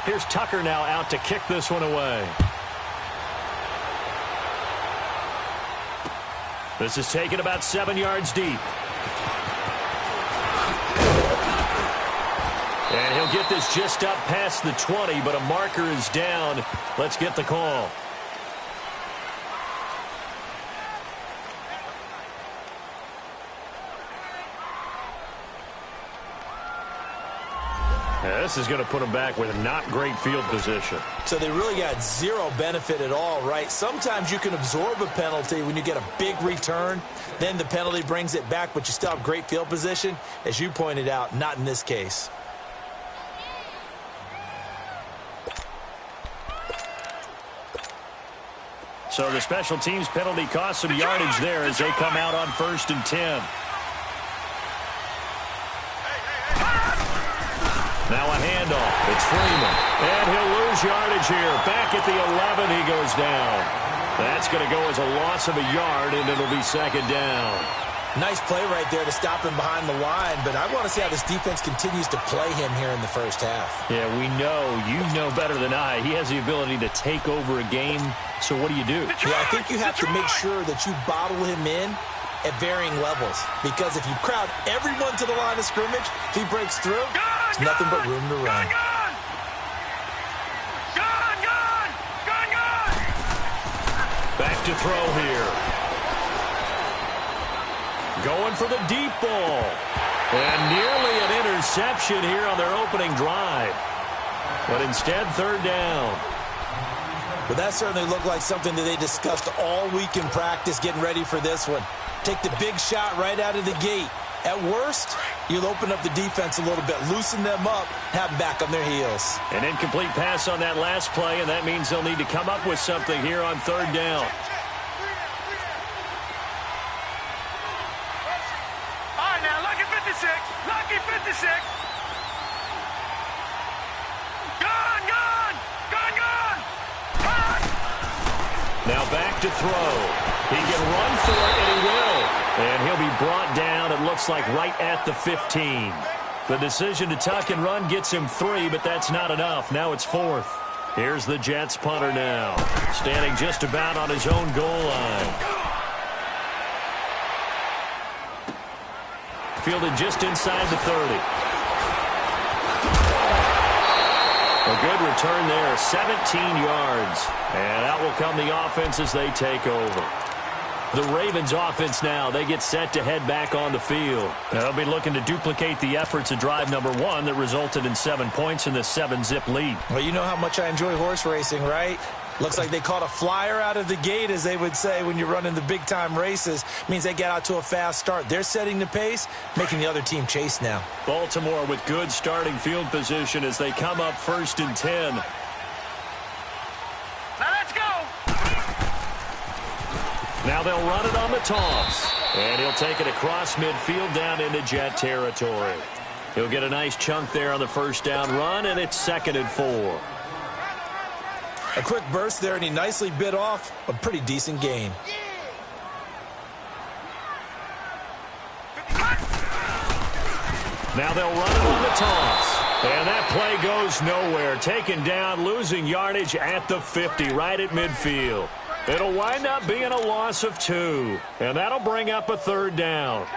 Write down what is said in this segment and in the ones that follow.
Here's Tucker now out to kick this one away. This is taken about 7 yards deep. And he'll get this just up past the 20, but a marker is down. Let's get the call. This is going to put him back with not great field position. So they really got zero benefit at all, right? Sometimes you can absorb a penalty when you get a big return. Then the penalty brings it back, but you still have great field position. As you pointed out, not in this case. So the special teams penalty costs some yardage there as they come out on 1st and 10. Now a handoff. It's Freeman. And he'll lose yardage here. Back at the 11, he goes down. That's going to go as a loss of a yard, and it'll be 2nd down. Nice play right there to stop him behind the line, but I want to see how this defense continues to play him here in the first half. Yeah, we know. You know better than I. He has the ability to take over a game, so what do? Yeah, I think you have to make sure that you bottle him in at varying levels, because if you crowd everyone to the line of scrimmage, if he breaks through, there's nothing but room to run. Back to throw here. Going for the deep ball. And nearly an interception here on their opening drive. But instead, 3rd down. Well, that certainly looked like something that they discussed all week in practice getting ready for this one. Take the big shot right out of the gate. At worst, you'll open up the defense a little bit, loosen them up, have them back on their heels. An incomplete pass on that last play, and that means they'll need to come up with something here on 3rd down. All right, now, lucky 56. Lucky 56. Gone, gone, gone, gone. Gone. Now back to throw. He can run for it, and he will. And he'll be brought down, it looks like, right at the 15. The decision to tuck and run gets him 3, but that's not enough. Now it's 4th. Here's the Jets punter now, standing just about on his own goal line. Fielded just inside the 30. A good return there, 17 yards. And out will come the offense as they take over. The Ravens offense now, they get set to head back on the field. They'll be looking to duplicate the efforts of drive number 1 that resulted in 7 points in this 7-zip lead. Well, you know how much I enjoy horse racing, right? Looks like they caught a flyer out of the gate, as they would say when you're running the big-time races. Means they get out to a fast start. They're setting the pace, making the other team chase now. Baltimore with good starting field position as they come up 1st and 10. Now they'll run it on the toss. And he'll take it across midfield down into Jet territory. He'll get a nice chunk there on the 1st down run, and it's 2nd and 4. A quick burst there, and he nicely bit off a pretty decent gain. Now they'll run it on the toss. And that play goes nowhere. Taken down, losing yardage at the 50, right at midfield. It'll wind up being a loss of 2. And that'll bring up a 3rd down.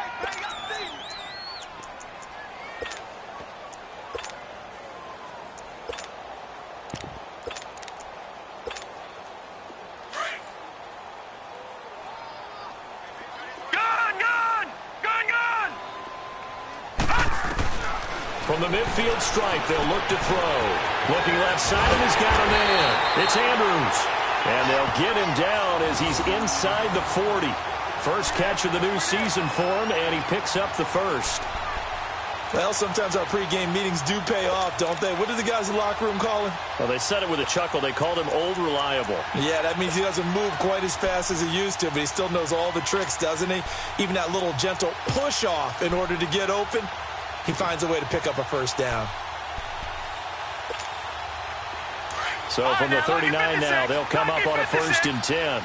From the midfield stripe, they'll look to throw. Looking left side, and he's got a man. It's Andrews. And they'll get him down as he's inside the 40. First catch of the new season for him, and he picks up the 1st. Well, sometimes our pregame meetings do pay off, don't they? What did the guys in the locker room call him? Well, they said it with a chuckle. They called him Old Reliable. Yeah, that means he doesn't move quite as fast as he used to, but he still knows all the tricks, doesn't he? Even that little gentle push-off in order to get open. He finds a way to pick up a 1st down. So from the 39 now, they'll come up on a 1st and 10.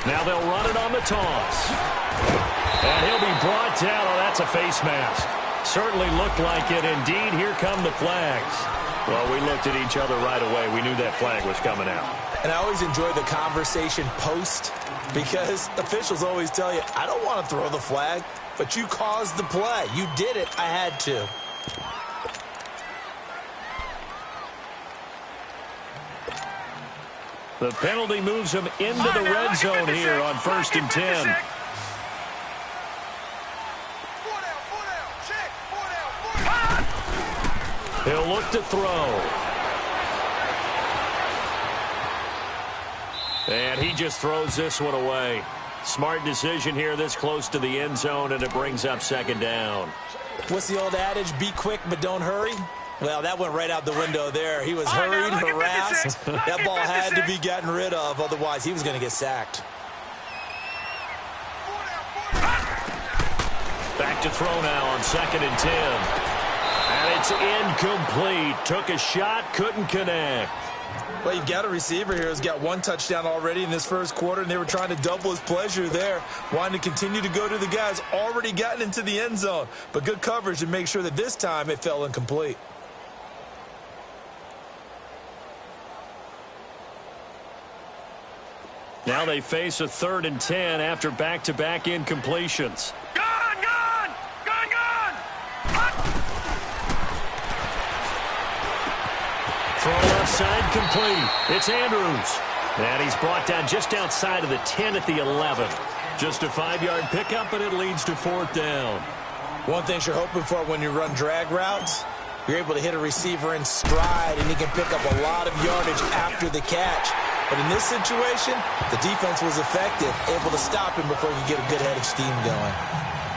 Now they'll run it on the toss. And he'll be brought down. Oh, that's a face mask. Certainly looked like it. Indeed, here come the flags. Well, we looked at each other right away. We knew that flag was coming out. And I always enjoy the conversation post because officials always tell you, I don't want to throw the flag, but you caused the play. You did it. I had to. The penalty moves him into the red zone here on 1st and 10. He'll look to throw. And he just throws this one away. Smart decision here this close to the end zone, and it brings up 2nd down. What's the old adage? Be quick, but don't hurry. Well, that went right out the window there. He was hurried, harassed. That ball had to be gotten rid of. Otherwise, he was going to get sacked. Back to throw now on 2nd and 10. And it's incomplete. Took a shot, couldn't connect. Well, you've got a receiver here who's got 1 touchdown already in this first quarter, and they were trying to double his pleasure there, wanting to continue to go to the guys already gotten into the end zone. But good coverage to make sure that this time it fell incomplete. Now they face a 3rd and 10 after back-to-back incompletions. Throw left side complete. It's Andrews. And he's brought down just outside of the 10 at the 11. Just a 5-yard pickup, and it leads to 4th down. One thing you're hoping for when you run drag routes, you're able to hit a receiver in stride, and he can pick up a lot of yardage after the catch. But in this situation, the defense was effective, able to stop him before he could get a good head of steam going.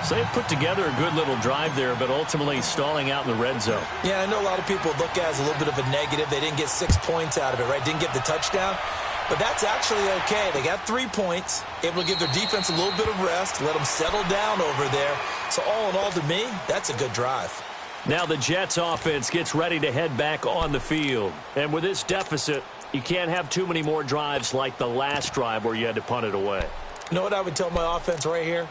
So they put together a good little drive there, but ultimately stalling out in the red zone. Yeah, I know a lot of people look at it as a little bit of a negative. They didn't get 6 points out of it, right? Didn't get the touchdown. But that's actually okay. They got 3 points, able to give their defense a little bit of rest, let them settle down over there. So all in all, to me, that's a good drive. Now the Jets offense gets ready to head back on the field. And with this deficit, you can't have too many more drives like the last drive where you had to punt it away. You know what I would tell my offense right here?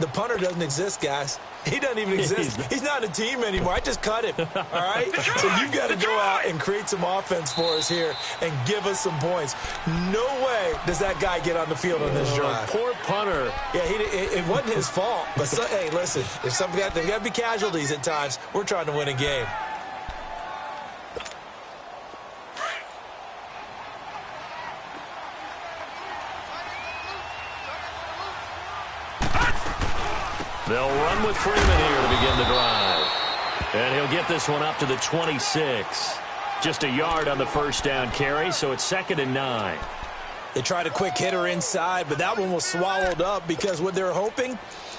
The punter doesn't exist, guys. He doesn't even exist. He's not a team anymore. I just cut him, all right? So you've got to go out and create some offense for us here and give us some points. No way does that guy get on the field on this drive. Poor punter. Yeah, it wasn't his fault. But, hey, listen, there's got to be casualties at times. We're trying to win a game. They'll run with Freeman here to begin the drive. And he'll get this one up to the 26. Just a yard on the 1st down carry, so it's 2nd and 9. They tried a quick hitter inside, but that one was swallowed up because what they're hoping,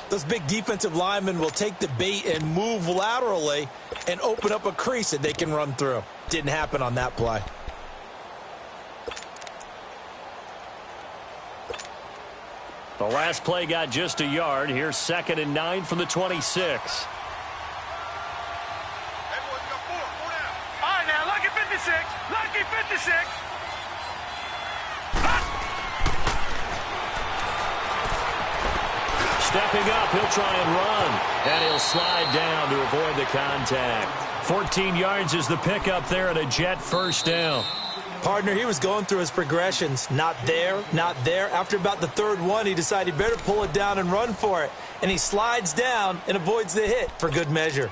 those big defensive linemen will take the bait and move laterally and open up a crease that they can run through. Didn't happen on that play. The last play got just a yard. Here's 2nd and 9 from the 26. All right, now, lucky 56. Lucky 56. Stepping up, he'll try and run. And he'll slide down to avoid the contact. 14 yards is the pickup there at a Jet 1st down. Partner, he was going through his progressions. Not there, not there. After about the 3rd one, he decided he better pull it down and run for it. And he slides down and avoids the hit for good measure.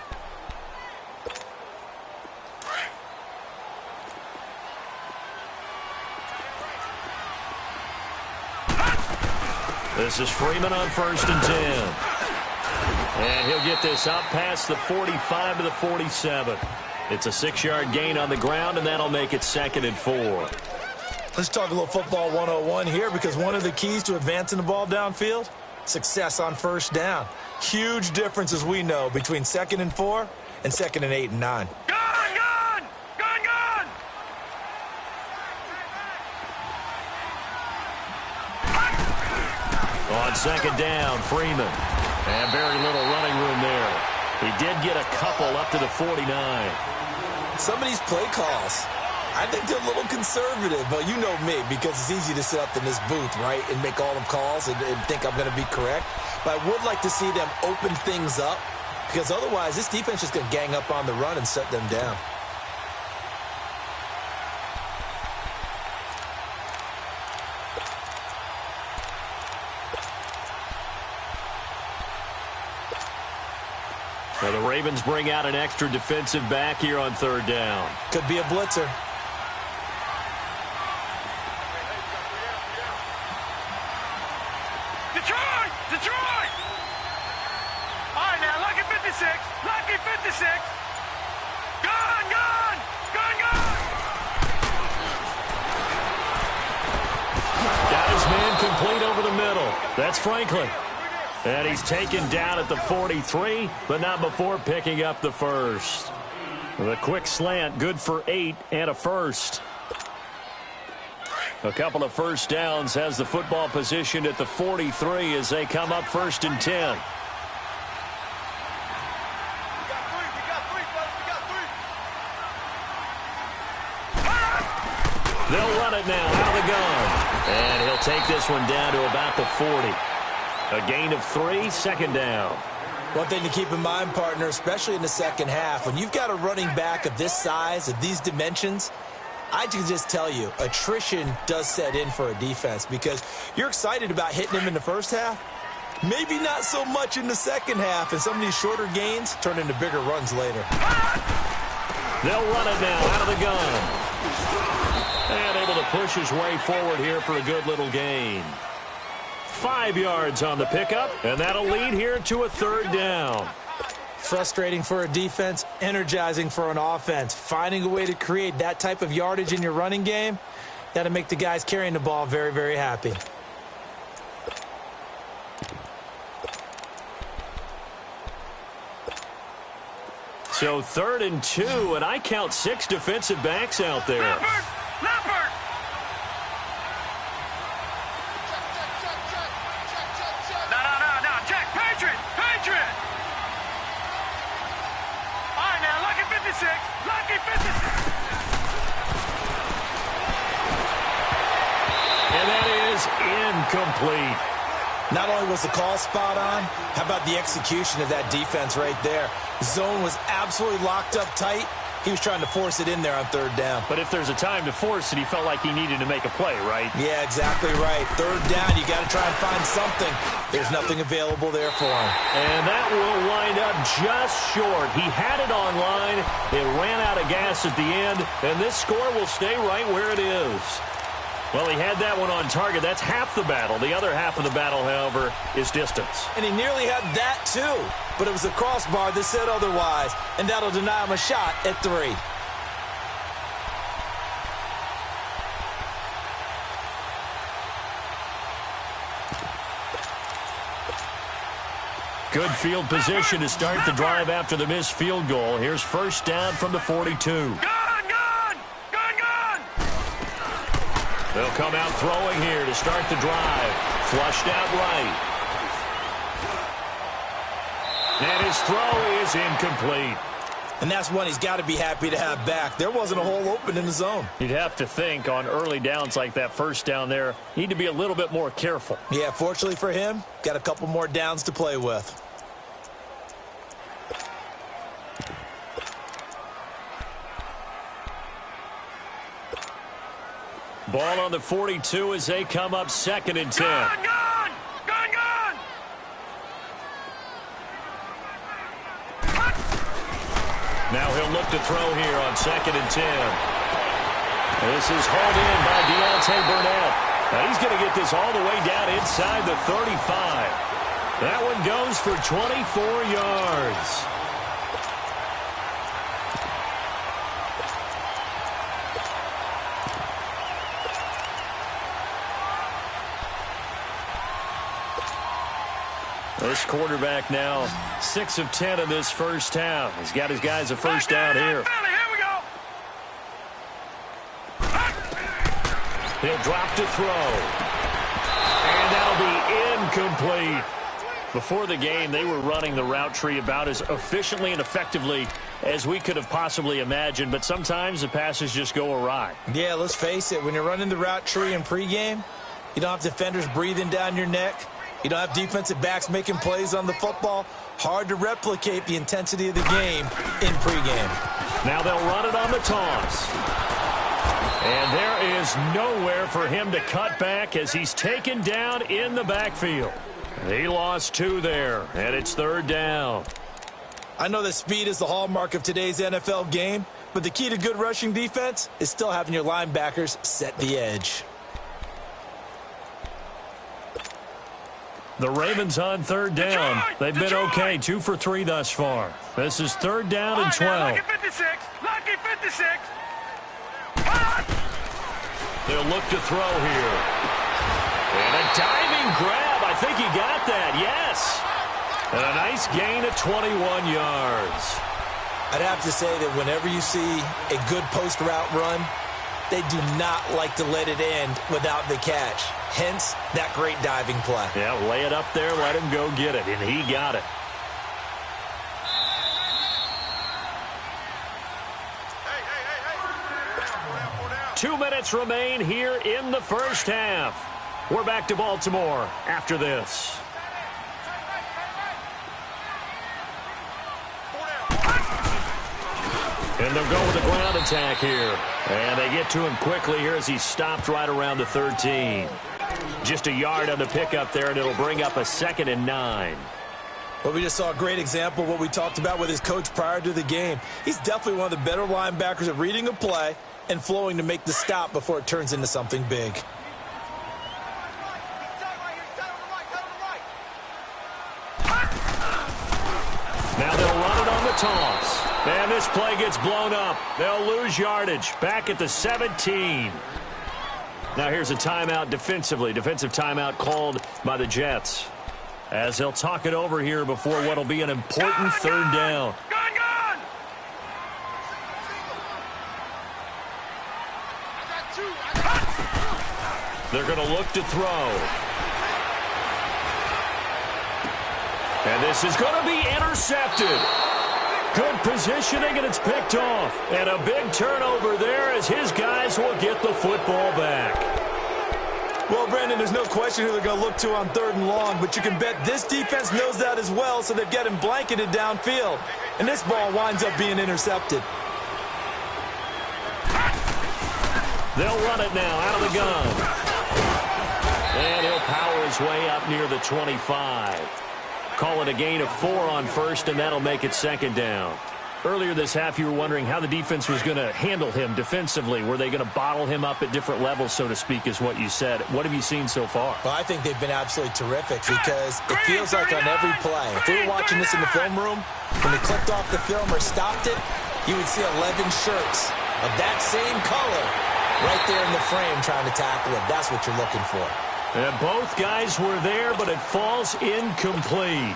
This is Freeman on 1st and 10. And he'll get this up past the 45 to the 47. It's a 6-yard gain on the ground, and that'll make it 2nd and 4. Let's talk a little football 101 here, because one of the keys to advancing the ball downfield, success on 1st down. Huge difference, as we know, between 2nd and 4 and 2nd and 8 and 9. On 2nd down, Freeman. And very little running room there. He did get a couple up to the 49. Some of these play calls, I think they're a little conservative, but you know me, because it's easy to sit up in this booth, right, and make all the calls and think I'm going to be correct. But I would like to see them open things up, because otherwise this defense is going to gang up on the run and shut them down. Well, the Ravens bring out an extra defensive back here on third down. Could be a blitzer. Detroit! Detroit! All right, now, lucky 56. Lucky 56. Gone, gone! Gone, gone! Got his man complete over the middle. That's Franklin. And he's taken down at the 43, but not before picking up the first. The quick slant, good for 8 and a first. A couple of first downs, has the football position at the 43 as they come up 1st and 10. They'll run it now out of the gun. And he'll take this one down to about the 40. A gain of 3, second down. One thing to keep in mind, partner, especially in the second half, when you've got a running back of this size, of these dimensions, I can just tell you, attrition does set in for a defense because you're excited about hitting him in the first half. Maybe not so much in the second half, and some of these shorter gains turn into bigger runs later. They'll run it now out of the gun. And able to push his way forward here for a good little gain. 5 yards on the pickup, and that'll lead here to a third down. Frustrating for a defense, energizing for an offense. Finding a way to create that type of yardage in your running game, that'll make the guys carrying the ball very, very happy. So 3rd and 2, and I count 6 defensive backs out there. Leopard! Leopard! No, check! Patriot! Patriot! All right, now, lucky 56! Lucky 56! And that is incomplete. Not only was the call spot on, how about the execution of that defense right there? Zone was absolutely locked up tight. He was trying to force it in there on 3rd down. But if there's a time to force it, he felt like he needed to make a play, right? Yeah, exactly right. 3rd down, you got to try and find something. There's nothing available there for him. And that will wind up just short. He had it online. It ran out of gas at the end, and this score will stay right where it is. Well, he had that one on target. That's half the battle. The other half of the battle, however, is distance. And he nearly had that, too. But it was the crossbar that said otherwise, and that'll deny him a shot at 3. Good field position to start the drive after the missed field goal. Here's 1st down from the 42. They'll come out throwing here to start the drive. Flushed out right. And his throw is incomplete. And that's one he's got to be happy to have back. There wasn't a hole open in the zone. You'd have to think on early downs like that 1st down there, need to be a little bit more careful. Yeah, fortunately for him, got a couple more downs to play with. Ball on the 42 as they come up 2nd and 10. Gone! Now he'll look to throw here on 2nd and 10. This is hauled in by Deontay Burnett. Now he's going to get this all the way down inside the 35. That one goes for 24 yards. This quarterback now 6 of 10 in this first half. He's got his guys a first down here. Here we go. He'll drop to throw. And that'll be incomplete. Before the game, they were running the route tree about as efficiently and effectively as we could have possibly imagined, but sometimes the passes just go awry. Yeah, let's face it. When you're running the route tree in pregame, you don't have defenders breathing down your neck. You don't have defensive backs making plays on the football. Hard to replicate the intensity of the game in pregame. Now they'll run it on the toss. And there is nowhere for him to cut back as he's taken down in the backfield. He lost 2 there, and it's 3rd down. I know that speed is the hallmark of today's NFL game, but the key to good rushing defense is still having your linebackers set the edge. The Ravens on 3rd down. They've been okay, 2 for 3 thus far. This is 3rd down and 12. Lucky 56. Lucky 56. They'll look to throw here. And a diving grab. I think he got that, yes. And a nice gain of 21 yards. I'd have to say that whenever you see a good post route run, they do not like to let it end without the catch. Hence, that great diving play. Yeah, lay it up there, let him go get it, and he got it. Hey. 2 minutes remain here in the first half. We're back to Baltimore after this. And they'll go with a ground attack here. And they get to him quickly here as he's stopped right around the 13. Just a yard on the pickup there, and it'll bring up a 2nd and 9. Well, we just saw a great example of what we talked about with his coach prior to the game. He's definitely one of the better linebackers at reading a play and flowing to make the stop before it turns into something big. Now they'll run it on the toss. And this play gets blown up. They'll lose yardage. Back at the 17. Now here's a timeout defensively. Defensive timeout called by the Jets. As they'll talk it over here before what'll be an important 3rd down. Gone! They're going to look to throw. And this is going to be intercepted. Good positioning, and it's picked off. And a big turnover there as his guys will get the football back. Well, Brandon, there's no question who they're going to look to on 3rd and long, but you can bet this defense knows that as well, so they've got him blanketed downfield. And this ball winds up being intercepted. They'll run it now out of the gun. And he'll power his way up near the 25. Call it a gain of 4 on 1st, and that'll make it 2nd down. Earlier this half, you were wondering how the defense was going to handle him defensively. Were they going to bottle him up at different levels, so to speak, is what you said. What have you seen so far? Well, I think they've been absolutely terrific because it feels like on every play, if we were watching this in the film room, when they clicked off the film or stopped it, you would see 11 shirts of that same color right there in the frame trying to tackle it. That's what you're looking for. And both guys were there, but it falls incomplete.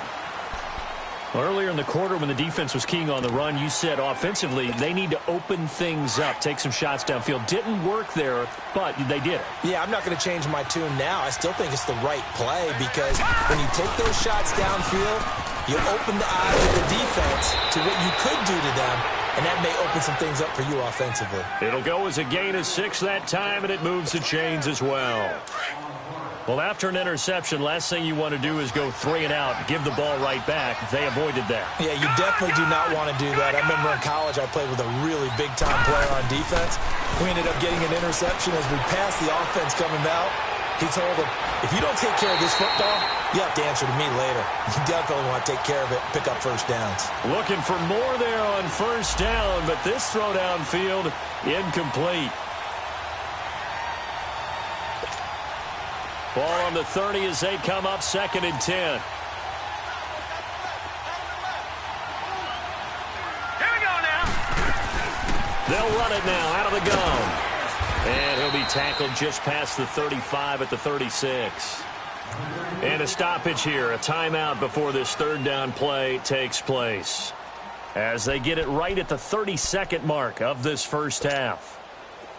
Earlier in the quarter when the defense was keying on the run, you said offensively they need to open things up, take some shots downfield. Didn't work there, but they did it. Yeah, I'm not going to change my tune now. I still think it's the right play because when you take those shots downfield, you open the eyes of the defense to what you could do to them, and that may open some things up for you offensively. It'll go as a gain of 6 that time, and it moves the chains as well. Well, after an interception, last thing you want to do is go 3 and out, give the ball right back. They avoided that. Yeah, you definitely do not want to do that. I remember in college I played with a really big-time player on defense. We ended up getting an interception as we passed the offense coming out. He told him, if you don't take care of this football, you have to answer to me later. You definitely want to take care of it, pick up first downs. Looking for more there on 1st down, but this throw downfield incomplete. Ball on the 30 as they come up 2nd and 10. Here we go now. They'll run it now out of the gun. And he'll be tackled just past the 35 at the 36. And a stoppage here, a timeout before this 3rd down play takes place. As they get it right at the 32nd mark of this first half.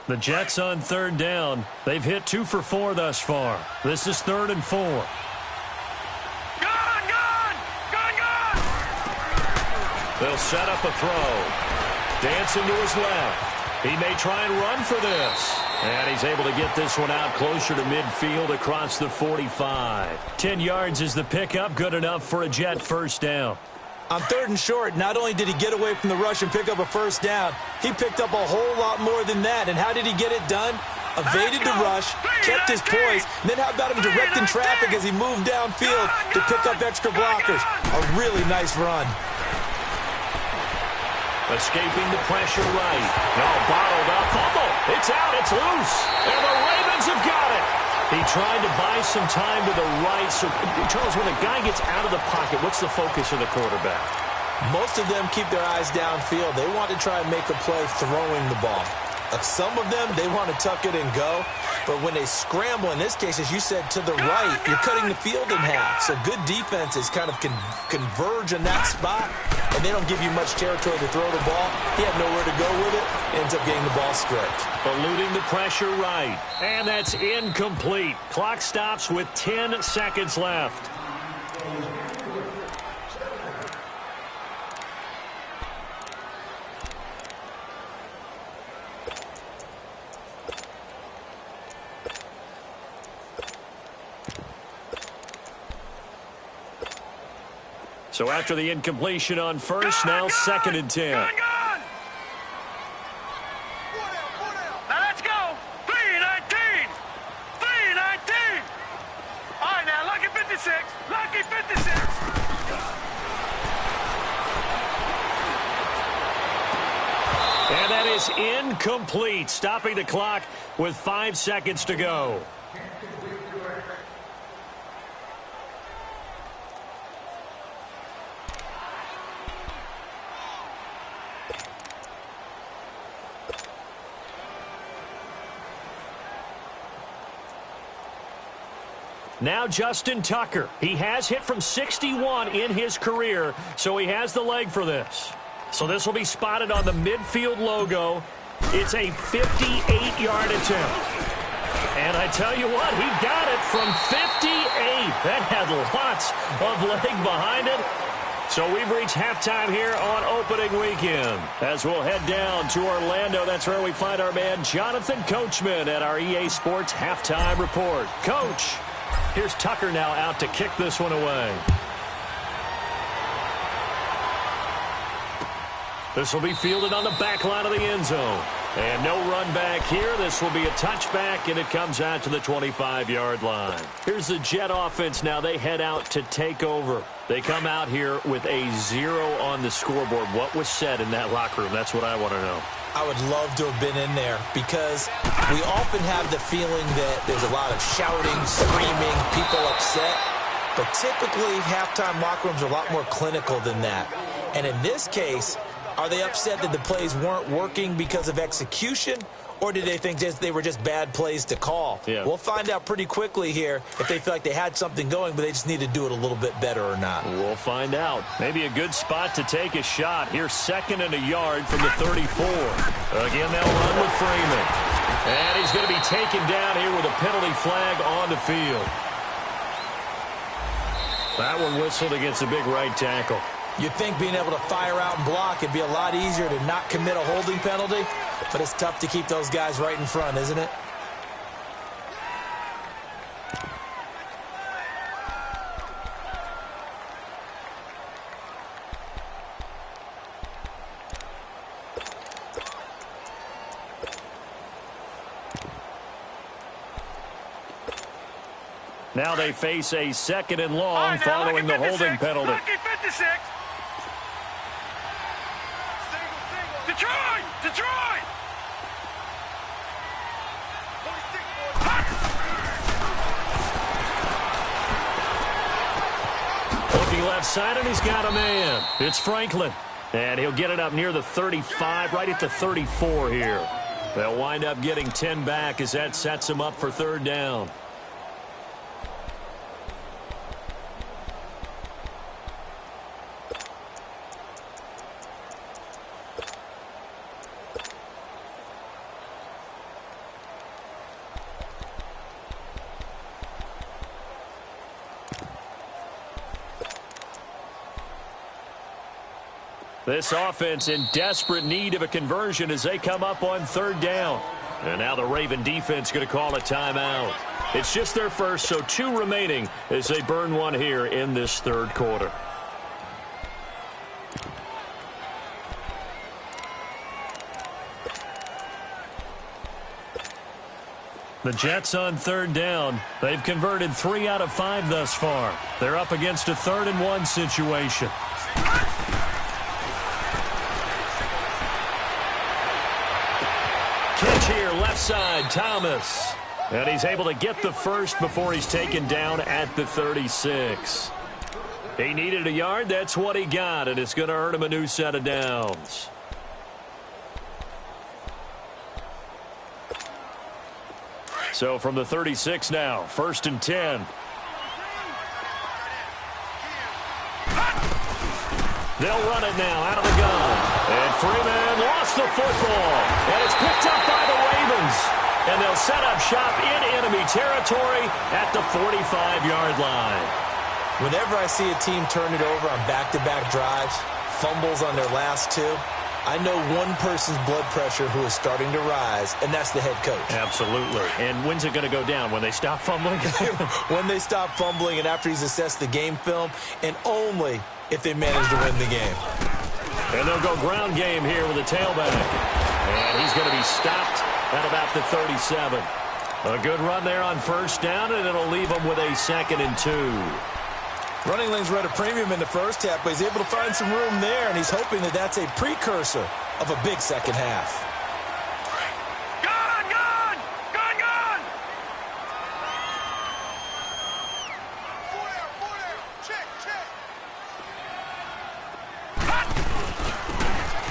The Jets on 3rd down. They've hit 2 for 4 thus far. This is 3rd and 4. Gone! They'll set up a throw. Dancing to his left. He may try and run for this. And he's able to get this one out closer to midfield across the 45. 10 yards is the pickup. Good enough for a Jet first down. On 3rd and short, not only did he get away from the rush and pick up a first down, he picked up a whole lot more than that. And how did he get it done? Evaded the rush, kept his poise, and then how about him directing traffic as he moved downfield to pick up extra blockers? A really nice run. Escaping the pressure right. No, bottled up. Fumble. It's out. It's loose. And the Ravens have got it. He tried to buy some time to the right. So, Charles, when a guy gets out of the pocket, what's the focus of the quarterback? Most of them keep their eyes downfield. They want to try and make a play throwing the ball. Some of them, they want to tuck it and go. But when they scramble, in this case, as you said, to the right, you're cutting the field in half. So good defenses kind of converge in that spot, and they don't give you much territory to throw the ball. He had nowhere to go with it. Ends up getting the ball stripped. Eluding the pressure right. And that's incomplete. Clock stops with 10 seconds left. So after the incompletion on first, now 2nd and 10. Now let's go. 3-19. 3-19. All right, now, lucky 56. Lucky 56. And that is incomplete, stopping the clock with 5 seconds to go. Now Justin Tucker. He has hit from 61 in his career, so he has the leg for this. So this will be spotted on the midfield logo. It's a 58-yard attempt. And I tell you what, he got it from 58. That had lots of leg behind it. So we've reached halftime here on opening weekend. As we'll head down to Orlando, that's where we find our man Jonathan Coachman at our EA Sports Halftime Report. Coach, here's Tucker now out to kick this one away. This will be fielded on the back line of the end zone. And no run back here. This will be a touchback, and it comes out to the 25-yard line. Here's the Jet offense now. They head out to take over. They come out here with a 0 on the scoreboard. What was said in that locker room? That's what I want to know. I would love to have been in there because we often have the feeling that there's a lot of shouting, screaming, people upset. But typically, halftime locker rooms are a lot more clinical than that. And in this case, are they upset that the plays weren't working because of execution, or did they think they were just bad plays to call? Yeah. We'll find out pretty quickly here if they feel like they had something going, but they just need to do it a little bit better or not. We'll find out. Maybe a good spot to take a shot. Here's 2nd and a yard from the 34. Again, they'll run with Freeman. And he's going to be taken down here with a penalty flag on the field. That one whistled against a big right tackle. You'd think being able to fire out and block it'd be a lot easier to not commit a holding penalty, but it's tough to keep those guys right in front, isn't it? Now they face a 2nd and long following the holding penalty. Lucky 56. Detroit! Detroit! Looking left side, and he's got a man. It's Franklin. And he'll get it up near the 35, right at the 34 here. They'll wind up getting 10 back as that sets him up for 3rd down. This offense in desperate need of a conversion as they come up on third down. And now the Raven defense going to call a timeout. It's just their first, so 2 remaining as they burn one here in this third quarter. The Jets on third down. They've converted 3 out of 5 thus far. They're up against a 3rd and 1 situation. Catch here, left side, Thomas. And he's able to get the first before he's taken down at the 36. He needed a yard. That's what he got, and it's going to earn him a new set of downs. So from the 36 now, 1st and 10. They'll run it now out of the gun. And Freeman lost the football. And it's picked up by the Ravens. And they'll set up shop in enemy territory at the 45-yard line. Whenever I see a team turn it over on back-to-back drives, fumbles on their last 2, I know one person's blood pressure who is starting to rise, and that's the head coach. Absolutely. And when's it going to go down? When they stop fumbling? When they stop fumbling and after he's assessed the game film, and only if they manage to win the game. And they'll go ground game here with a tailback. And he's going to be stopped at about the 37. A good run there on first down, and it'll leave him with a 2nd and 2. Running lanes were at a premium in the first half, but he's able to find some room there, and he's hoping that that's a precursor of a big second half. Gone!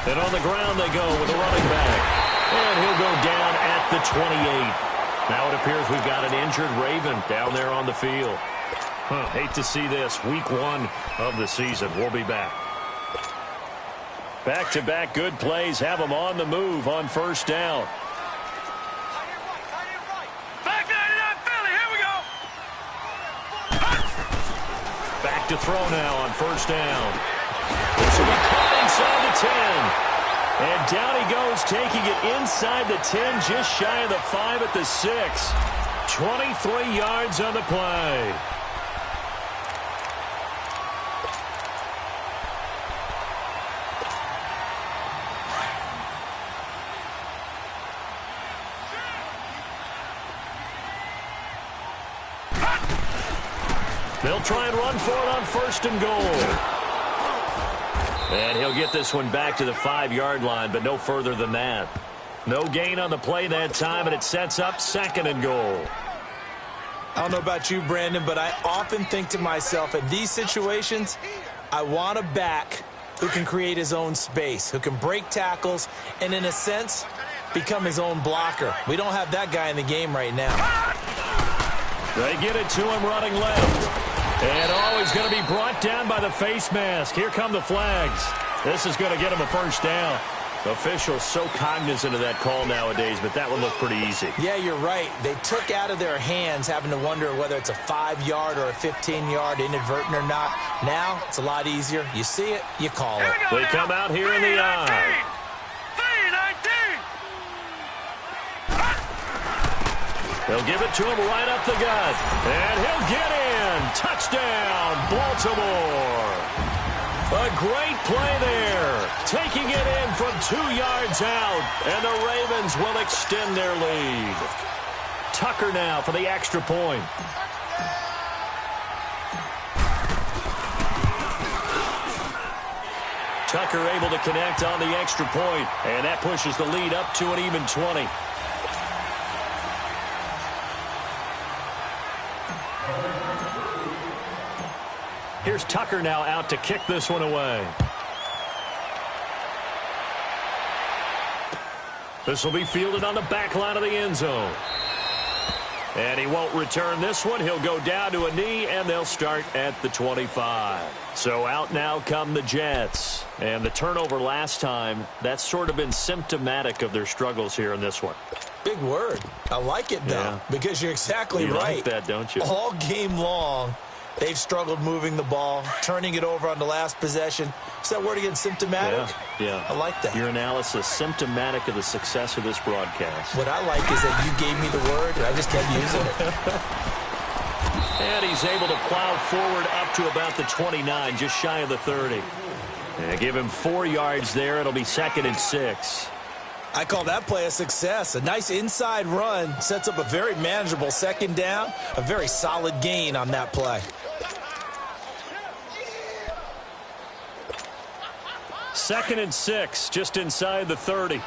And on the ground they go with a running back. And he'll go down at the 28. Now it appears we've got an injured Raven down there on the field. Hate to see this. Week 1 of the season. We'll be back. Back-to-back good plays have them on the move on first down. Back 99 Philly, here we go. Back to throw now on first down. This will be caught inside the 10. And down he goes, taking it inside the 10, just shy of the 5 at the 6. 23 yards on the play. They'll try and run for it on 1st and goal. And he'll get this one back to the 5-yard line, but no further than that. No gain on the play that time, and it sets up 2nd and goal. I don't know about you, Brandon, but I often think to myself, in these situations, I want a back who can create his own space, who can break tackles, and in a sense, become his own blocker. We don't have that guy in the game right now. They get it to him running left. And always going to be brought down by the face mask. Here come the flags. This is going to get him a first down. Officials so cognizant of that call nowadays, but that one looked pretty easy. Yeah, you're right. They took out of their hands having to wonder whether it's a 5-yard or a 15-yard inadvertent or not. Now, it's a lot easier. You see it, you call it. They come out here in the eye. 3-19. They'll give it to him right up the gut. And he'll get in. Touchdown, Baltimore. A great play there. Taking it in from 2 yards out. And the Ravens will extend their lead. Tucker now for the extra point. Tucker able to connect on the extra point. And that pushes the lead up to an even 20. Here's Tucker now out to kick this one away. This will be fielded on the back line of the end zone. And he won't return this one. He'll go down to a knee, and they'll start at the 25. So out now come the Jets. And the turnover last time, that's sort of been symptomatic of their struggles here in this one. Big word. I like it, though, because you're exactly right. You like that, don't you? All game long, They've struggled moving the ball, turning it over on the last possession. Is that word again, symptomatic? Yeah. I like that. Your analysis, symptomatic of the success of this broadcast. What I like is that you gave me the word, and I just kept using it. And he's able to plow forward up to about the 29, just shy of the 30. And give him 4 yards there. It'll be 2nd and 6. I call that play a success. A nice inside run sets up a very manageable 2nd down. A very solid gain on that play. 2nd and 6, just inside the 30.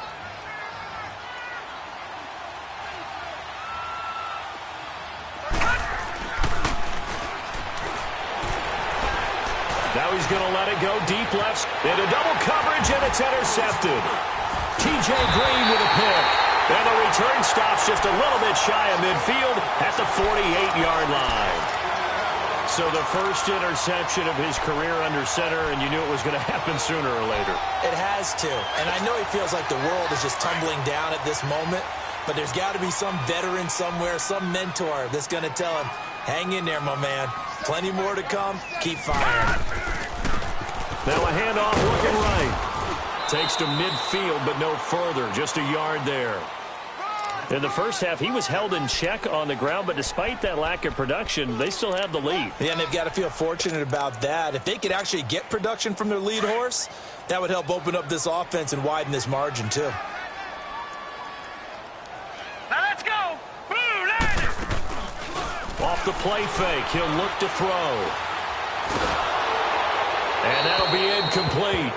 Now he's going to let it go deep left into double coverage, and it's intercepted. T.J. Green with a pick. And the return stops just a little bit shy of midfield at the 48-yard line. So the first interception of his career under center, and you knew it was going to happen sooner or later. It has to. And I know he feels like the world is just tumbling down at this moment, but there's got to be some veteran somewhere, some mentor that's going to tell him, hang in there, my man. Plenty more to come. Keep firing. Now a handoff looking right. Takes to midfield, but no further. Just a yard there. In the first half, he was held in check on the ground, but despite that lack of production, they still have the lead. Yeah, and they've got to feel fortunate about that. If they could actually get production from their lead horse, that would help open up this offense and widen this margin, too. Now let's go. Blue line. Off the play fake, he'll look to throw. And that'll be incomplete.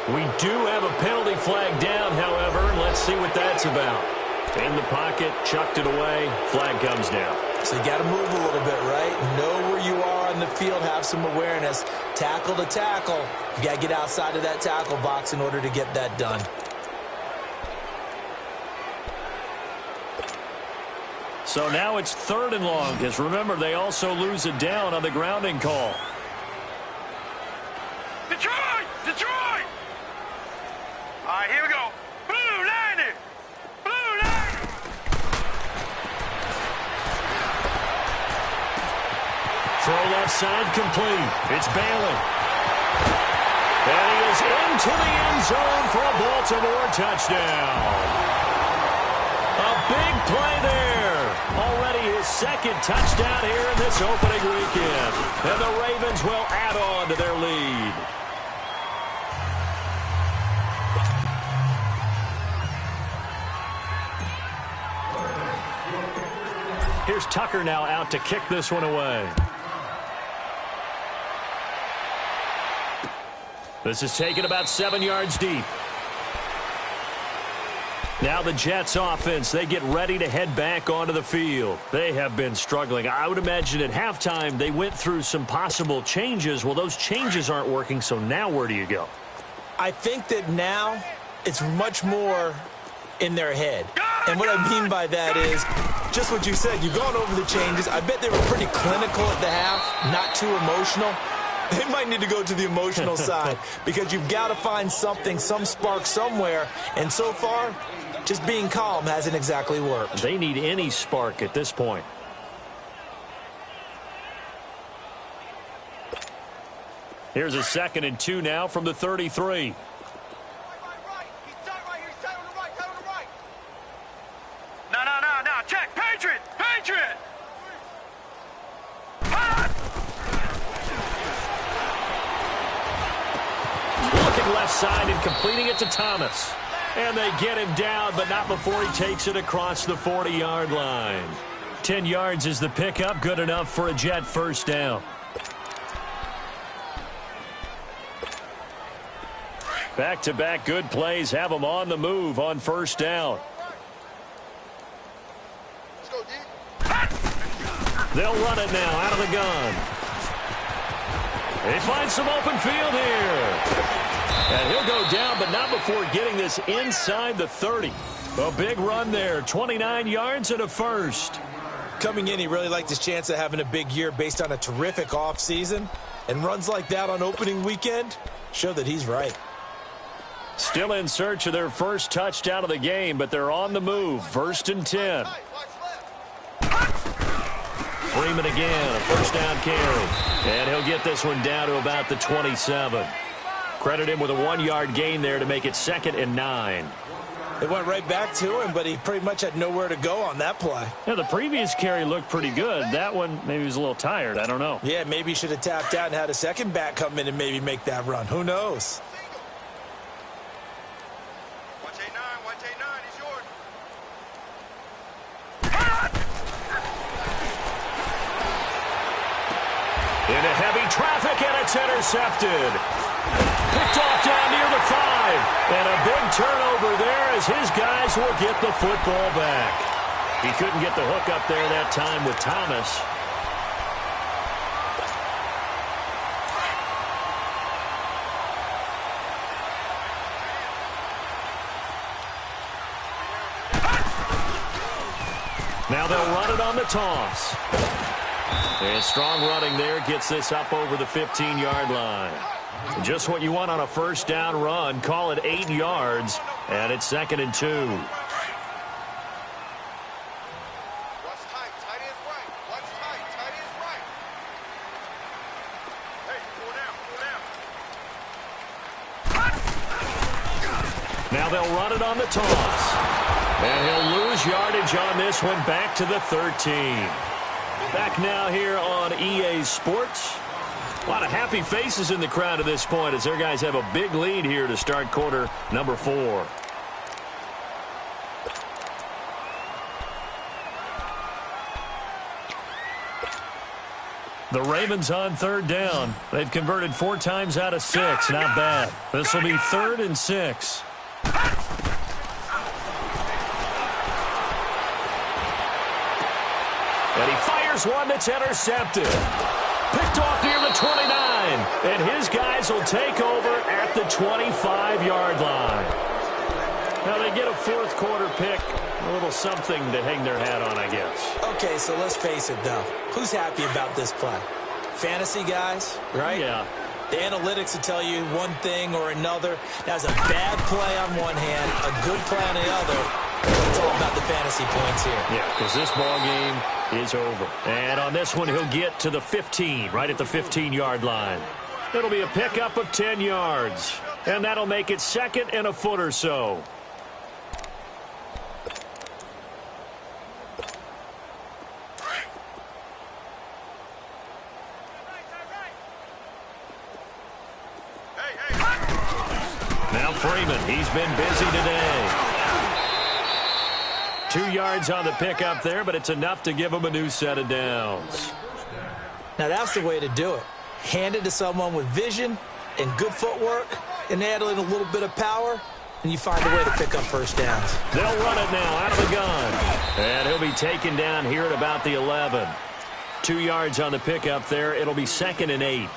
We do have a penalty flag down, however. Let's see what that's about. In the pocket, chucked it away, flag comes down. So you got to move a little bit, right? Know where you are on the field, have some awareness. Tackle to tackle. You got to get outside of that tackle box in order to get that done. So now it's 3rd and long, because remember, they also lose it down on the grounding call. Detroit! Detroit! All right, here we go. Blue line. Blue line. Throw left side complete. It's Bailey. And he is into the end zone for a Baltimore touchdown. A big play there. Already his 2nd touchdown here in this opening weekend. And the Ravens will add on to their lead. Here's Tucker now out to kick this one away. This is taken about 7 yards deep. Now the Jets offense, they get ready to head back onto the field. They have been struggling. I would imagine at halftime they went through some possible changes. Well, those changes aren't working, so now where do you go? I think that now it's much more in their head. And what I mean by that is just what you said. You've gone over the changes. I bet they were pretty clinical at the half, not too emotional. They might need to go to the emotional side because you've got to find something, some spark somewhere. And so far, just being calm hasn't exactly worked. They need any spark at this point. Here's a 2nd and 2 now from the 33. No. Check. Patriot. Patriot. Looking left side and completing it to Thomas. And they get him down, but not before he takes it across the 40-yard line. 10 yards is the pickup. Good enough for a Jet first down. Back-to-back good plays have them on the move on first down. They'll run it now out of the gun. They find some open field here. And he'll go down, but not before getting this inside the 30. A big run there, 29 yards and a first. Coming in, he really liked his chance of having a big year based on a terrific offseason. And runs like that on opening weekend show that he's right. Still in search of their first touchdown of the game, but they're on the move. 1st and 10. 3 Freeman again, a first down carry. And he'll get this one down to about the 27. Credit him with a 1-yard gain there to make it 2nd and 9. It went right back to him, but he pretty much had nowhere to go on that play. Yeah, the previous carry looked pretty good. That one, maybe he was a little tired. I don't know. Yeah, maybe he should have tapped out and had a second back come in and maybe make that run. Who knows? Watch 8-9, watch 8-9, he's yours. Into heavy traffic, and it's intercepted. Picked off down near the 5. And a big turnover there as his guys will get the football back. He couldn't get the hook up there that time with Thomas. Now they'll run it on the toss. And strong running there gets this up over the 15-yard line. Just what you want on a first down run. Call it 8 yards, and it's 2nd and 2. Watch tight, tight is right. Watch tight, tight is right. Hey, pull down. Now they'll run it on the toss. And he'll lose yardage on this one back to the 13. Back now here on EA Sports. A lot of happy faces in the crowd at this point as their guys have a big lead here to start quarter number 4. The Ravens on 3rd down. They've converted 4 times out of 6. Not bad. This will be 3rd and 6. And he fires one that's intercepted. Picked off near the 29. And his guys will take over at the 25-yard line. Now they get a 4th quarter pick. A little something to hang their hat on, I guess. Okay, so let's face it, though. Who's happy about this play? Fantasy guys, right? Yeah. The analytics will tell you one thing or another. That's a bad play on one hand, a good play on the other. It's all about the fantasy points here. Yeah, because this ball game is over. And on this one, he'll get to the 15, right at the 15-yard line. It'll be a pickup of 10 yards. And that'll make it 2nd and a foot or so. Now Freeman, he's been busy today. 2 yards on the pickup there, but it's enough to give him a new set of downs. Now that's the way to do it. Hand it to someone with vision and good footwork and add in a little bit of power, and you find a way to pick up first downs. They'll run it now out of the gun. And he'll be taken down here at about the 11. 2 yards on the pickup there. It'll be 2nd and 8.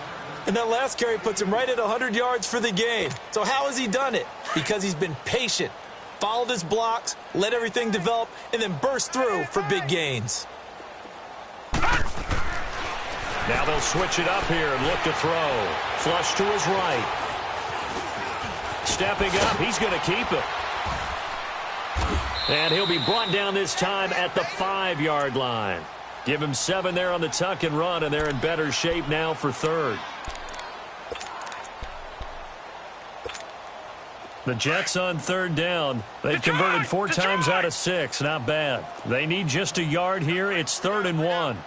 And that last carry puts him right at 100 yards for the game. So how has he done it? Because he's been patient, followed his blocks, let everything develop, and then burst through for big gains. Now they'll switch it up here and look to throw. Flush to his right. Stepping up, he's going to keep it. And he'll be brought down this time at the 5-yard line. Give him 7 there on the tuck and run, and they're in better shape now for 3rd. The Jets on 3rd down. They've converted 4 times out of 6. Not bad. They need just a yard here. It's 3rd and 1.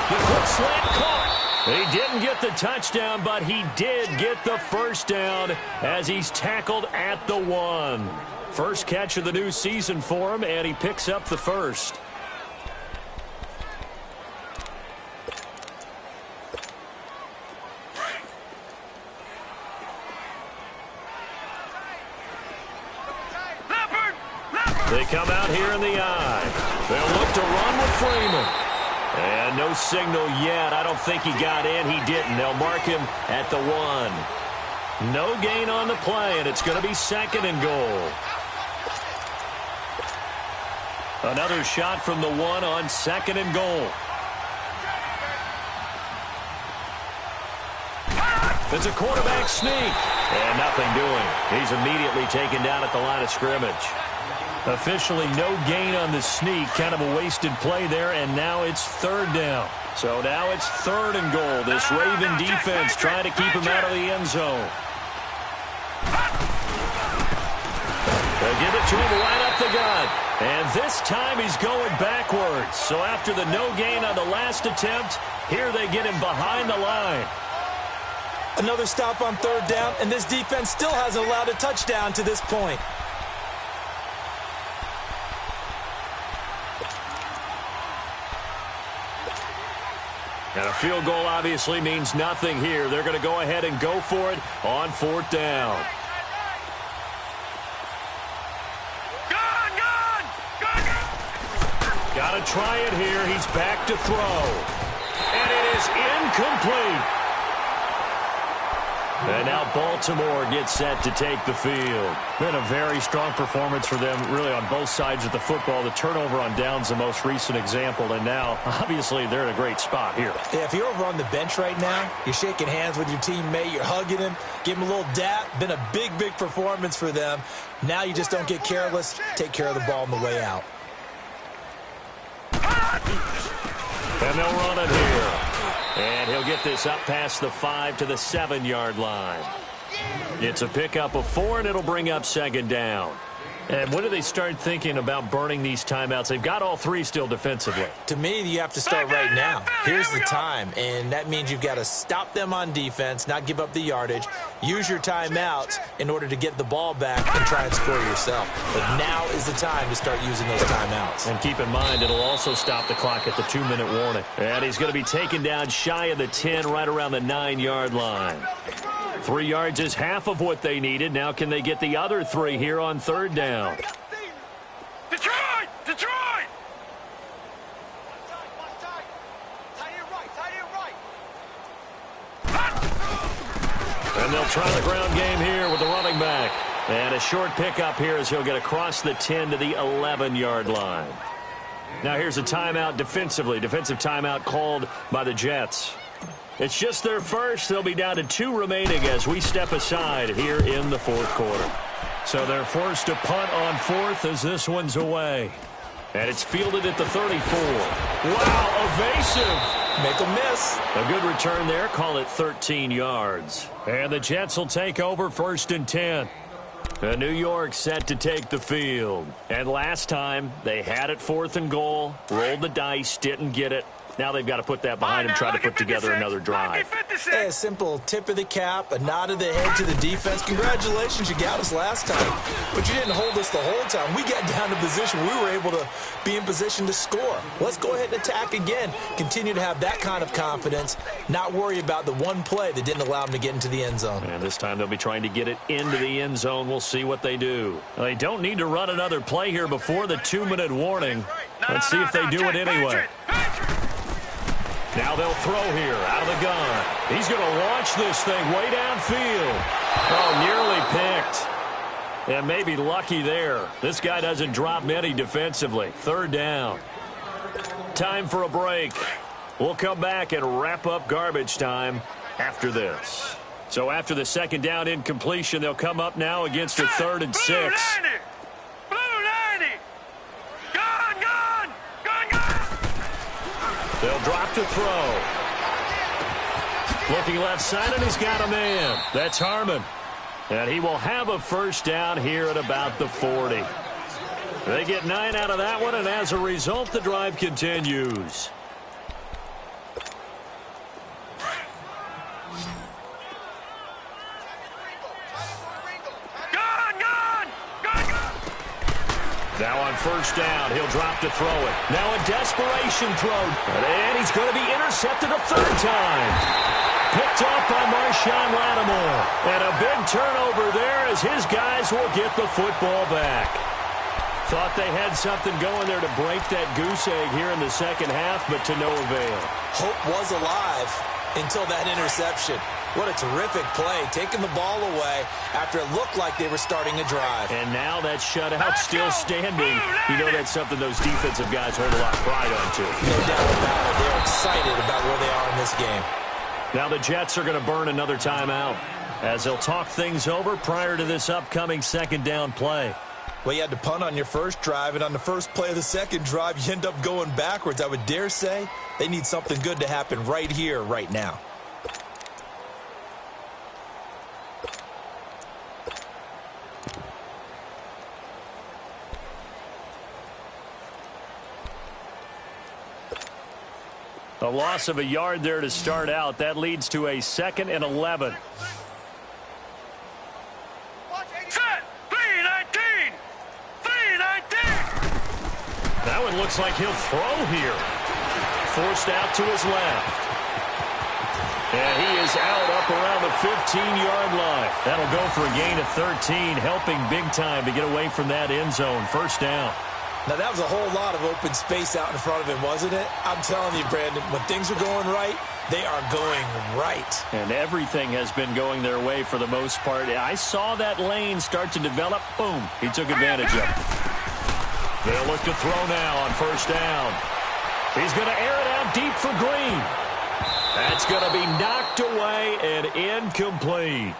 The quick slant caught. He didn't get the touchdown, but he did get the first down as he's tackled at the 1. First catch of the new season for him, and he picks up the first. They come out here in the eye. They'll look to run with Freeman. And no signal yet. I don't think he got in. He didn't. They'll mark him at the 1. No gain on the play, and it's going to be 2nd and goal. Another shot from the 1 on 2nd and goal. It's a quarterback sneak. And nothing doing. He's immediately taken down at the line of scrimmage. Officially no gain on the sneak. Kind of a wasted play there, and now it's third down. So now it's 3rd and goal. This Raven defense trying to keep him out of the end zone. They'll give it to him right up the gut. And this time he's going backwards. So after the no gain on the last attempt, here they get him behind the line. Another stop on 3rd down, and this defense still hasn't allowed a touchdown to this point. And a field goal obviously means nothing here. They're going to go ahead and go for it on 4th down. Got to try it here. He's back to throw. And it is incomplete. And now Baltimore gets set to take the field. Been a very strong performance for them, really, on both sides of the football. The turnover on downs, the most recent example. And now, obviously, they're in a great spot here. Yeah, if you're over on the bench right now, you're shaking hands with your teammate, you're hugging him, give him a little dap. Been a big, big performance for them. Now you just don't get careless. Take care of the ball on the way out. And they'll run it here. And he'll get this up past the 5 to the 7-yard line. It's a pickup of 4, and it'll bring up 2nd down. And when do they start thinking about burning these timeouts? They've got all 3 still defensively. To me, you have to start right now. Here's the time, and that means you've got to stop them on defense, not give up the yardage, use your timeouts in order to get the ball back and try and score yourself. But now is the time to start using those timeouts. And keep in mind, it'll also stop the clock at the 2-minute warning. And he's going to be taken down shy of the 10, right around the 9-yard line. 3 yards is half of what they needed. Now can they get the other 3 here on 3rd down? Detroit! Detroit! And they'll try the ground game here with the running back. And a short pickup here as he'll get across the 10 to the 11-yard line. Now here's a timeout defensively. Defensive timeout called by the Jets. It's just their first. They'll be down to 2 remaining as we step aside here in the 4th quarter. So they're forced to punt on 4th as this one's away. And it's fielded at the 34. Wow, evasive. Make a miss. A good return there. Call it 13 yards. And the Jets will take over 1st and 10. New York set to take the field. And last time, they had it 4th and goal, rolled the dice, didn't get it. Now they've got to put that behind and try to put together another drive. A simple tip of the cap, a nod of the head to the defense. Congratulations, you got us last time. But you didn't hold us the whole time. We got down to position. We were able to be in position to score. Let's go ahead and attack again. Continue to have that kind of confidence. Not worry about the one play that didn't allow them to get into the end zone. And this time they'll be trying to get it into the end zone. We'll see what they do. They don't need to run another play here before the 2-minute warning. Let's see if they do it anyway. Now they'll throw here out of the gun. He's going to launch this thing way downfield. Oh, nearly picked. And maybe lucky there. This guy doesn't drop many defensively. 3rd down. Time for a break. We'll come back and wrap up garbage time after this. So after the 2nd down incompletion, they'll come up now against a 3rd and 6. They'll drop to throw. Looking left side, and he's got a man. That's Harmon. And he will have a 1st down here at about the 40. They get 9 out of that one, and as a result, the drive continues. Now on 1st down, he'll drop to throw it. Now a desperation throw. And he's going to be intercepted a 3rd time. Picked off by Marshawn Lattimore. And a big turnover there as his guys will get the football back. Thought they had something going there to break that goose egg here in the 2nd half, but to no avail. Hope was alive until that interception. What a terrific play, taking the ball away after it looked like they were starting a drive. And now that shutout still standing. You know that's something those defensive guys hold a lot of pride on, too. No doubt about it. They're excited about where they are in this game. Now the Jets are going to burn another timeout as they'll talk things over prior to this upcoming 2nd down play. Well, you had to punt on your first drive, and on the first play of the second drive, you end up going backwards. I would dare say they need something good to happen right here, right now. A loss of a yard there to start out. That leads to a 2nd and 11. Set! 3-19! 3-19! That one looks like he'll throw here. Forced out to his left. And he is out up around the 15-yard line. That'll go for a gain of 13, helping big time to get away from that end zone. First down. Now, that was a whole lot of open space out in front of him, wasn't it? I'm telling you, Brandon, when things are going right, they are going right. And everything has been going their way for the most part. I saw that lane start to develop. Boom. He took advantage of it. They'll look to throw now on first down. He's going to air it out deep for Green. That's going to be knocked away and incomplete.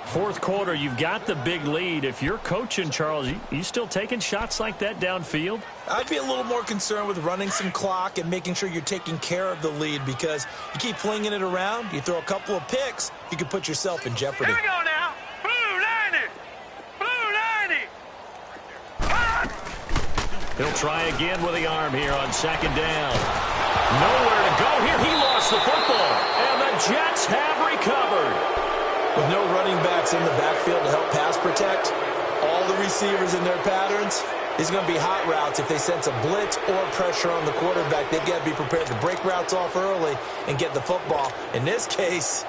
Fourth quarter, you've got the big lead. If you're coaching, Charles, you still taking shots like that downfield? I'd be a little more concerned with running some clock and making sure you're taking care of the lead, because you keep flinging it around, you throw a couple of picks, you can put yourself in jeopardy. Here we go now. Blue 90! Blue 90! He'll try again with the arm here on second down. Nowhere to go here. He lost the football, and the Jets have recovered. With no running backs in the backfield to help pass protect, all the receivers in their patterns, these are going to be hot routes. If they sense a blitz or pressure on the quarterback, they've got to be prepared to break routes off early and get the football. In this case,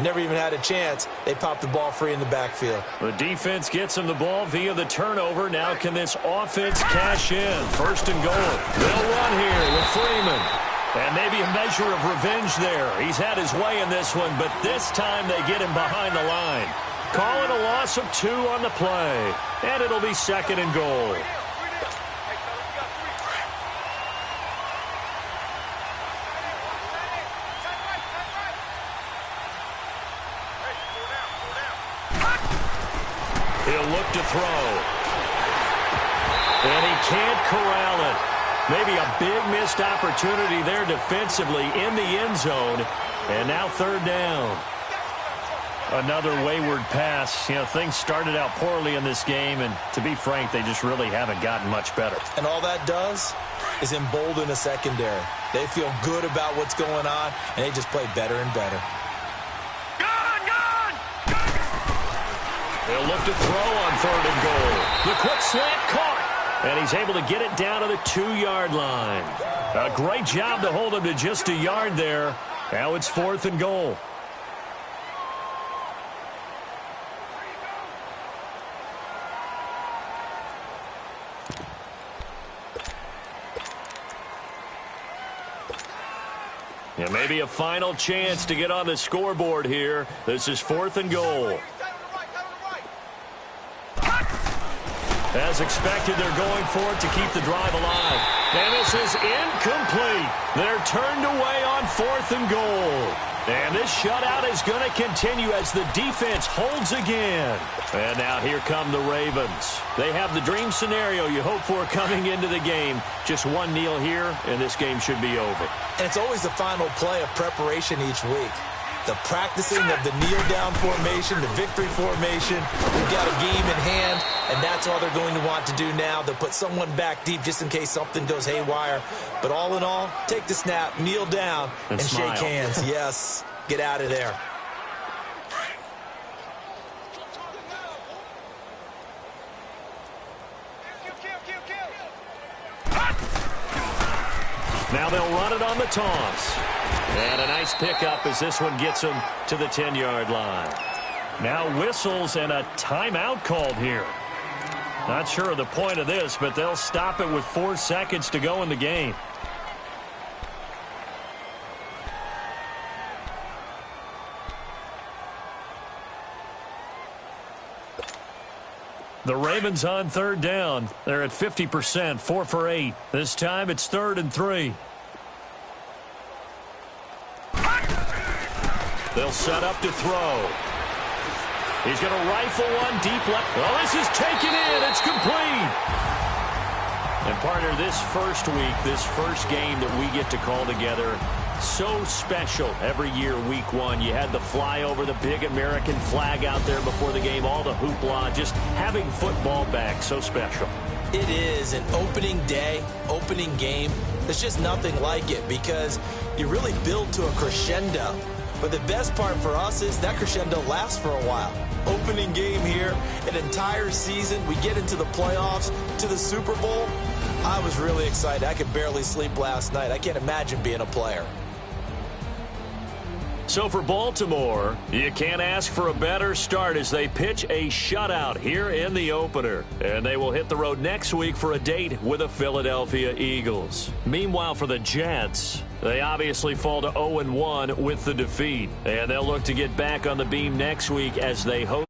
never even had a chance. They popped the ball free in the backfield. The defense gets him the ball via the turnover. Now can this offense cash in? First and goal. They'll run here with Freeman. And maybe a measure of revenge there. He's had his way in this one, but this time they get him behind the line. Call it a loss of 2 on the play. And it'll be second and goal. He'll look to throw. And he can't corral it. Maybe a big missed opportunity there defensively in the end zone. And now third down. Another wayward pass. You know, things started out poorly in this game, and to be frank, they just really haven't gotten much better. And all that does is embolden the secondary. They feel good about what's going on, and they just play better and better. Gone! They'll look to throw on third and goal. The quick slant caught. And he's able to get it down to the 2-yard line. A great job to hold him to just a yard there. Now it's fourth and goal. And maybe a final chance to get on the scoreboard here. This is fourth and goal. As expected, they're going for it to keep the drive alive. And this is incomplete. They're turned away on fourth and goal. And this shutout is going to continue as the defense holds again. And now here come the Ravens. They have the dream scenario you hope for coming into the game. Just one kneel here, and this game should be over. And it's always the final play of preparation each week. The practicing of the kneel-down formation, the victory formation. We've got a game in hand, and that's all they're going to want to do now. They'll put someone back deep just in case something goes haywire. But all in all, take the snap, kneel down, and shake hands. Yes, get out of there. Now they'll run it on the toss. And a nice pickup as this one gets him to the 10-yard line. Now whistles and a timeout called here. Not sure of the point of this, but they'll stop it with 4 seconds to go in the game. The Ravens on third down. They're at 50%, 4 for 8. This time it's 3rd and 3. They'll set up to throw. He's going to rifle one deep left. Well, this is taken in. It's complete. And partner, this first week, this first game that we get to call together, so special every year, week one. You had the flyover, the big American flag out there before the game, all the hoopla, just having football back, so special. It is an opening day, opening game. There's just nothing like it because you really build to a crescendo. But the best part for us is that crescendo lasts for a while. Opening game here, an entire season. We get into the playoffs, to the Super Bowl. I was really excited. I could barely sleep last night. I can't imagine being a player. So for Baltimore, you can't ask for a better start as they pitch a shutout here in the opener. And they will hit the road next week for a date with the Philadelphia Eagles. Meanwhile, for the Jets, they obviously fall to 0-1 with the defeat. And they'll look to get back on the beam next week as they host